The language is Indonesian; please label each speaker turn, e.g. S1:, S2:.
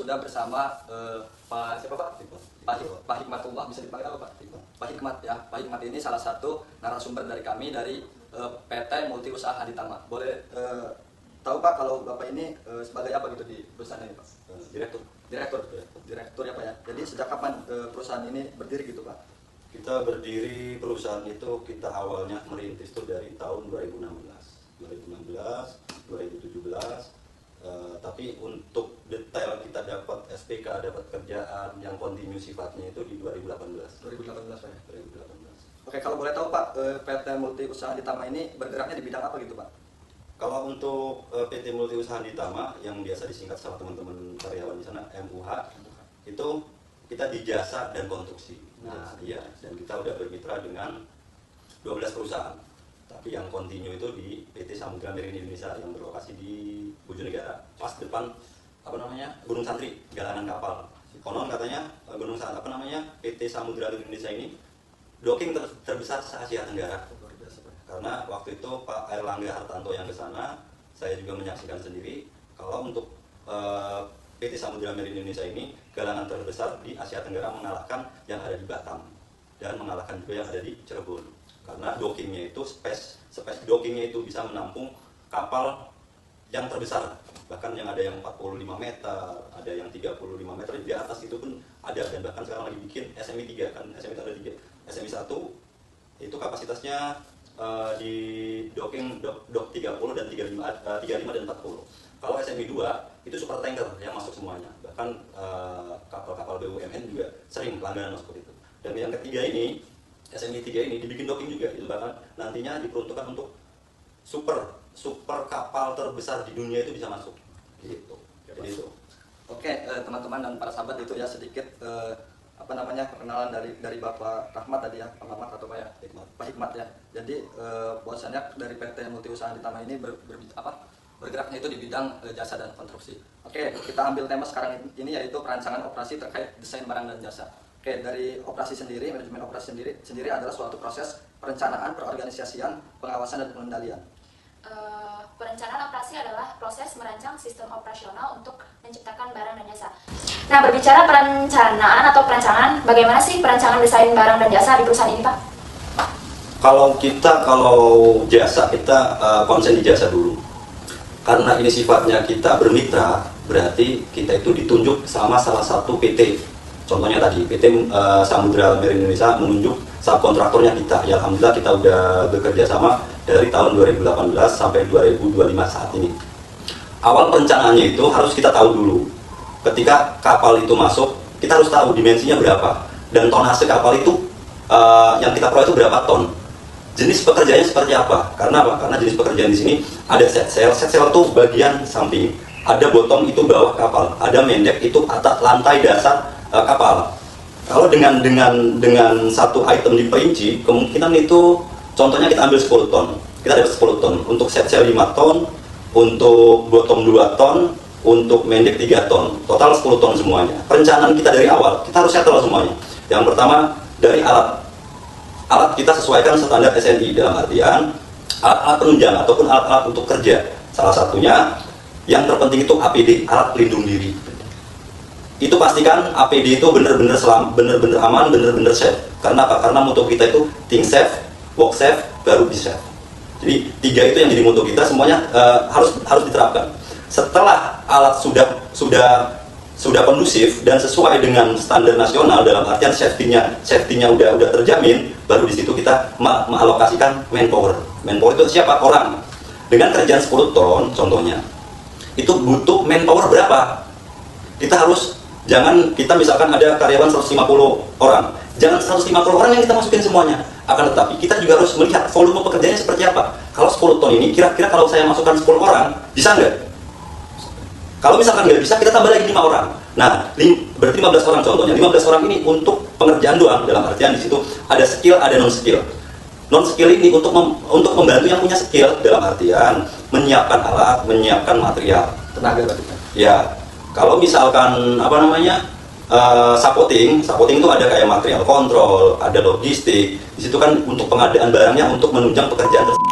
S1: sudah bersama Pak siapa Pak? Pak Hikmatullah, bisa dipanggil apa Pak? Pak Hikmat ya. Pak Hikmat ini salah satu narasumber dari kami dari PT Multi Usaha Aditama. Boleh tahu Pak kalau Bapak ini sebagai apa gitu di perusahaan ini Pak? Direktur ya Pak ya. Jadi sejak kapan perusahaan ini berdiri gitu Pak?
S2: Kita berdiri perusahaan itu kita awalnya merintis itu dari tahun 2017, tapi untuk detail kita dapat SPK, dapat kerjaan yang kontinu sifatnya itu di 2018.
S1: 2018 Pak ya?
S2: 2018.
S1: Oke, kalau boleh tahu Pak, PT Multi Usaha Aditama ini bergeraknya di bidang apa gitu Pak?
S2: Kalau untuk PT Multi Usaha Aditama yang biasa disingkat sama teman-teman karyawan di sana MUH, itu kita di jasa dan konstruksi. Nah, iya, dan kita udah bermitra dengan 12 perusahaan. Tapi yang kontinu itu di PT Samudra Marine Indonesia yang berlokasi di Bojonegara, pas depan Gunung Santri, galangan kapal. Konon katanya PT Samudra Indonesia ini docking terbesar se Asia Tenggara. Karena waktu itu Pak Airlangga Hartanto yang ke sana, saya juga menyaksikan sendiri kalau untuk PT Samudra Marine Indonesia ini galangan terbesar di Asia Tenggara, mengalahkan yang ada di Batam dan mengalahkan juga yang ada di Cirebon. Karena dockingnya itu space dockingnya itu bisa menampung kapal yang terbesar, bahkan yang ada yang 45 meter, ada yang 35 meter, di atas itu pun ada, dan bahkan sekarang lagi bikin SMI 3, kan SMI itu ada 3, SMI 1 itu kapasitasnya di docking dock 30 dan 35 dan 40. Kalau SMI 2 itu super tanker yang masuk semuanya, bahkan kapal-kapal BUMN juga sering langganan masuk itu. Dan yang ketiga ini SMI 3 ini dibikin docking juga, itu bahkan nantinya diperuntukkan untuk super kapal terbesar di dunia itu bisa masuk gitu. Jadi itu.
S1: Oke, teman-teman dan para sahabat, itu ya sedikit perkenalan dari Bapak Rahmat tadi ya, Pak Rahmat atau Pak Hikmat ya. Jadi bahwasannya dari PT Multi Usaha Aditama ini bergeraknya itu di bidang jasa dan konstruksi. Oke, kita ambil tema sekarang ini yaitu perancangan operasi terkait desain barang dan jasa. Oke, dari operasi sendiri, manajemen operasi sendiri adalah suatu proses perencanaan, perorganisasian, pengawasan dan pengendalian.
S3: Perencanaan operasi adalah proses merancang sistem operasional untuk menciptakan barang dan jasa. Nah, berbicara perencanaan atau perancangan, bagaimana sih perancangan desain barang dan jasa di perusahaan ini, Pak?
S2: Kalau jasa, kita konsen di jasa dulu. Karena ini sifatnya kita bermitra, berarti kita itu ditunjuk sama salah satu PT. Contohnya tadi, PT Samudra Marine Indonesia menunjuk subkontraktornya kita. Ya alhamdulillah kita udah bekerja sama dari tahun 2018 sampai 2025 saat ini. Awal perencanaannya itu harus kita tahu dulu. Ketika kapal itu masuk, kita harus tahu dimensinya berapa. Dan tonase kapal itu yang kita peroleh itu berapa ton. Jenis pekerjaannya seperti apa? Karena apa? Karena jenis pekerjaan di sini ada set sail itu bagian samping, ada bottom itu bawah kapal, ada mendek itu atas lantai dasar kapal. Kalau dengan satu item diperinci, kemungkinan itu contohnya kita ambil 10 ton. Kita dapat 10 ton. Untuk set sail 5 ton, untuk bottom 2 ton, untuk mendek 3 ton. Total 10 ton semuanya. Perencanaan kita dari awal, kita harus settle semuanya. Yang pertama dari alat. Alat kita sesuaikan standar SNI, dalam artian alat-alat penunjang ataupun alat-alat untuk kerja. Salah satunya yang terpenting itu APD, alat pelindung diri. Itu pastikan APD itu benar-benar aman, benar-benar safe. Karena apa? Karena moto kita itu think safe, walk safe, baru bisa. Jadi 3 itu yang jadi moto kita, semuanya harus diterapkan. Setelah alat sudah kondusif dan sesuai dengan standar nasional, dalam artian safety-nya udah terjamin, baru di situ kita mengalokasikan manpower. Manpower itu siapa? Orang. Dengan kerjaan 10 ton contohnya, itu butuh manpower berapa? Kita misalkan ada karyawan 150 orang, jangan 150 orang yang kita masukin semuanya. Akan tetapi kita juga harus melihat volume pekerjaannya seperti apa. Kalau 10 ton ini, kira-kira kalau saya masukkan 10 orang, bisa nggak? Kalau misalkan nggak bisa, kita tambah lagi 5 orang. Nah, berarti 15 orang contohnya. 15 orang ini untuk pengerjaan doang. Dalam artian di situ ada skill, ada non skill. Non skill ini untuk membantu yang punya skill, dalam artian menyiapkan alat, menyiapkan material.
S1: Tenaga berarti.
S2: Ya, kalau misalkan supporting itu ada kayak material kontrol, ada logistik. Di situ kan untuk pengadaan barangnya untuk menunjang pekerjaan tersebut.